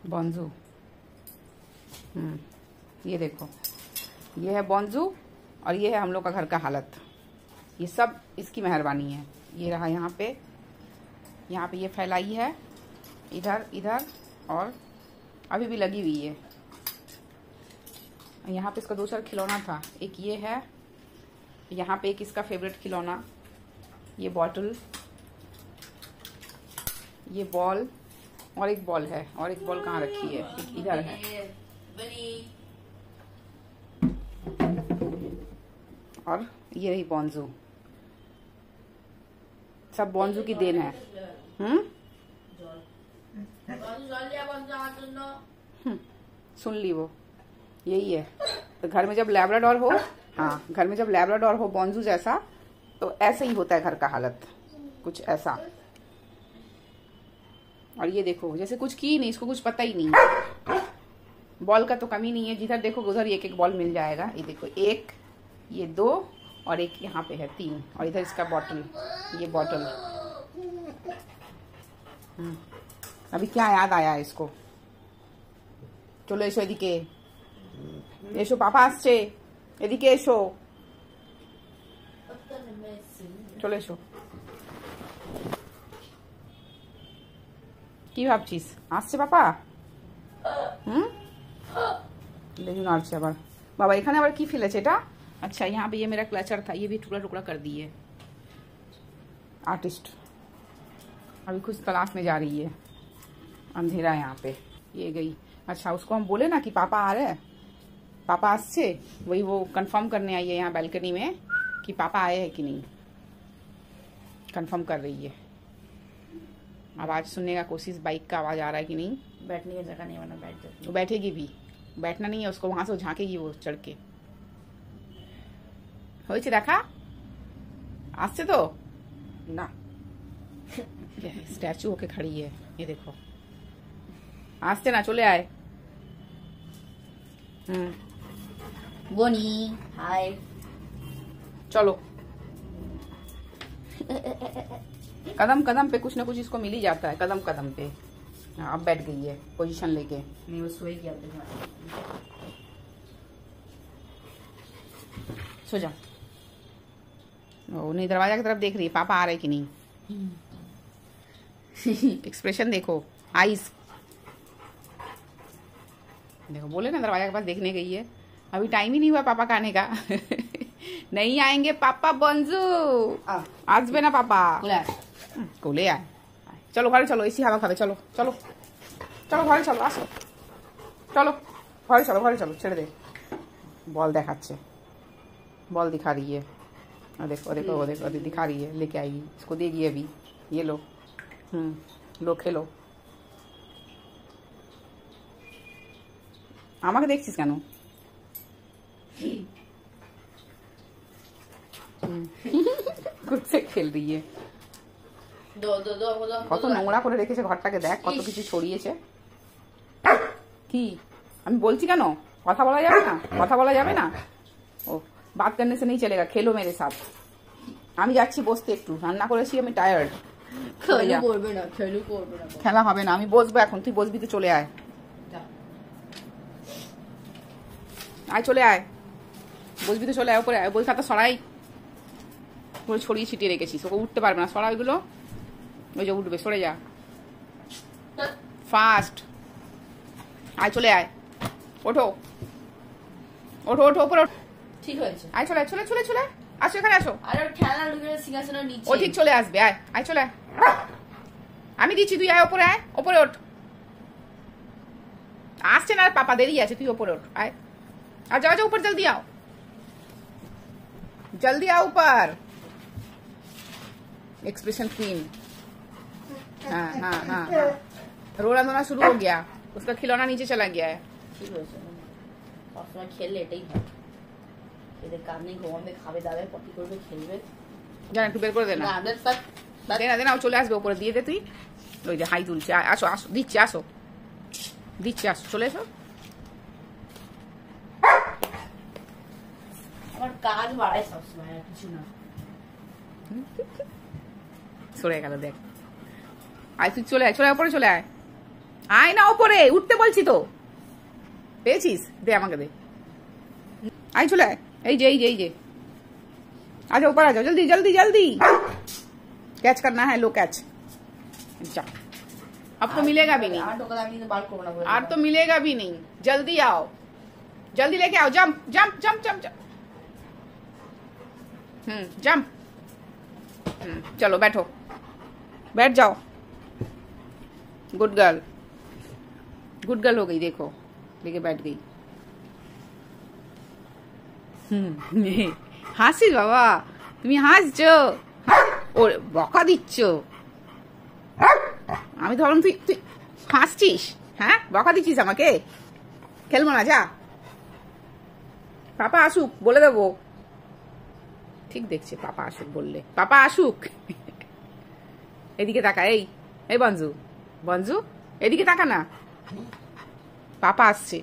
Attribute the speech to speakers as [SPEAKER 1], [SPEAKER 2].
[SPEAKER 1] बॉन्जू। ये देखो, ये है बॉन्जू और ये है हम लोग का घर का हालत। ये सब इसकी मेहरबानी है। ये रहा यहाँ पे ये फैलाई है, इधर इधर, और अभी भी लगी हुई है। यहाँ पे इसका दूसरा खिलौना था, एक ये है, यहाँ पे एक इसका फेवरेट खिलौना, ये बॉटल, ये बॉल, और एक बॉल है, और एक बॉल कहाँ रखी है, एक इधर है। और ये रही बॉन्जू। सब बॉन्जू की देन है। सुन ली वो, यही है। तो घर में जब लैब्राडोर हो, हाँ, घर में जब लैब्राडोर हो बॉन्जू जैसा, तो ऐसे ही होता है घर का हालत, कुछ ऐसा। और ये देखो, जैसे कुछ की नहीं, इसको कुछ पता ही नहीं। बॉल का तो कमी नहीं है, जिधर देखो उधर एक एक बॉल मिल जाएगा। ये देखो, एक, ये दो, और एक यहाँ पे है 3, और इधर इसका बॉटल, ये बॉटल। अभी क्या याद आया इसको? चलो एसो एदिके, एसो पापा आसছে, এদিকে এসো, চলে এসো। কি ভাবছিস? আসছে পাপা? দেখুন আসছে আবার। বাবা এখানে আবার কি ফেলেছে এটা? अच्छा, यहाँ पे ये मेरा क्लचर था, ये भी टुकड़ा टुकड़ा कर दिए। आर्टिस्ट अभी कुछ तलाश में जा रही है, अंधेरा है यहाँ पे। ये गई। अच्छा, उसको हम बोले ना कि पापा आ रहे हैं, पापा आसছে, वही वो कंफर्म करने आई है यहाँ बालकनी में कि पापा आए हैं कि नहीं, कंफर्म कर रही है। आवाज सुनने का कोशिश, बाइक का आवाज आ रहा है कि नहीं।
[SPEAKER 2] बैठने की जगह नहीं बना, बैठ जाती।
[SPEAKER 1] वो बैठेगी भी, बैठना नहीं है उसको, वहां से झांकेगी वो चढ़ के। হয়েছে দেখা? আসছে তো না, स्टैचू होके खड़ी है। ये देखो, আসছে না, চলে आए।
[SPEAKER 2] बोनी हाय,
[SPEAKER 1] चलो। कदम कदम पे कुछ ना कुछ इसको मिल ही जाता है, कदम कदम पे। अब बैठ गई है पोजीशन लेके।
[SPEAKER 2] नहीं वो सोएगी अब।
[SPEAKER 1] सो जा। ओ नहीं, दरवाजा की तरफ देख रही है, पापा आ रहे कि नहीं। एक्सप्रेशन देखो, आईज देखो। बोले ना दरवाजा के पास देखने गई है। अभी टाइम ही नहीं हुआ पापा का आने का। नहीं आएंगे पापा बंजू, আসবে না पापा। কোলে আয়। চলো ঘরে চলো, এসি হাওয়া খাবে। চলো চলো চলো ঘরে চলো, আসো, চলো ঘরে চলো, ঘরে চলো। ছেড়ে दे, बॉल দেখাচ্ছে, बॉल दिखा रही है। देखो देखो वो देखो, दिखा रही है, लेके आएगी, इसको देगी अभी। ये लो, लो खेलो। আমাকে দেখছিস কেন? खुद से खेल रही है। কত নোংরা করে রেখেছে ঘরটাকে, দেখ কত কিছু ছড়িয়েছে। কি আমি বলছি কেন? কথা বলা যাবে না, কথা বলা যাবে না। ও बात करने से नहीं चलेगा, खेलो मेरे साथ। আমি যাচ্ছি বসতে, একটু রান্না করেছি, আমি টায়ার্ড। খেলা হবে না, আমি বসবো এখন। তুই বসবি তো চলে আয়, আয় চলে আয়। বসবি তো চলে আয়, উপরে বই খাতা সরাই, পুরো ছড়িয়ে ছিটিয়ে রেখেছিস, ওকে উঠতে পারবে না। সরা ওইগুলো, ওই যে উঠবে, সরে যা ফাস্ট। আয় চলে আয়, ওঠো ওঠো ওঠো, উপরে ওঠো।
[SPEAKER 2] ঠিক হয়েছে,
[SPEAKER 1] আয় চলে চলে চলে চলে আসো, এখানে আসো।
[SPEAKER 2] আরে খেলনা লুকিয়ে সিংহাসনের নিচে।
[SPEAKER 1] ও ঠিক চলে আসবে, আয় আয় চলে আয়। আমি দিচ্ছি, তুই আয়, ওপরে আয়, ওপরে ওঠ। আসছে না পাপা, দেরি আছে, তুই ওপরে ওঠ, আয়। আর যাও যাও, ऊपर जल्दी आओ, जल्दी आओ ऊपर। Expression queen. हाँ हाँ हाँ, रोना धोना शुरू हो गया, उसका खिलौना नीचे चला गया है।
[SPEAKER 2] ঠিক হয়েছে, সবসময় খেললে এটাই হয়। এদের কাজ নেই, ঘুমাবে, খাবে দাবে, পটি করবে, খেলবে।
[SPEAKER 1] জানা একটু বের করে দে না, দেনা দেনা, ও চলে আসবে, ওপরে দিয়ে দে তুই। ওই যে হাই তুলছে, আসো আসো, দিচ্ছি, আসো দিচ্ছি, আসো, চলে এসো।
[SPEAKER 2] আমার কাজ বাড়ায় সবসময়, আর কিছু না।
[SPEAKER 1] সরে গেল, দেখ। আয় তুই চলে আয়, চলে আয়, ওপরে চলে আয়। আয় না ওপরে, উঠতে বলছি তো। পেয়েছিস? দে আমাকে দে। আয় চলে আয়। এই যে এই যে এই যে, आजा ऊपर आ जाओ, जल्दी जल्दी जल्दी। कैच करना है, लो कैच। जा, अब तो मिलेगा भी नहीं, और तो मिलेगा भी नहीं। जल्दी आओ, जल्दी लेके आओ। Jump jump jump jump jump. Jump. चलो बैठो, बैठ जाओ। गुड गर्ल, गुड गर्ल हो गई। देखो लेके बैठ गई। হাসিস বাবা, তুমি হাসছো, ও বকা দিচ্ছ। আমি ধরুন তুই তুই হাসছিস, হ্যাঁ বকা দিচ্ছিস আমাকে। খেলবো না, যা। পাপা আসুক বলে দেবো। ঠিক দেখছে, পাপা আসুক বললে। পাপা আসুক। এদিকে তাকা। এই এই বঞ্জু, বঞ্জু এদিকে তাকা না, পাপা আসছে।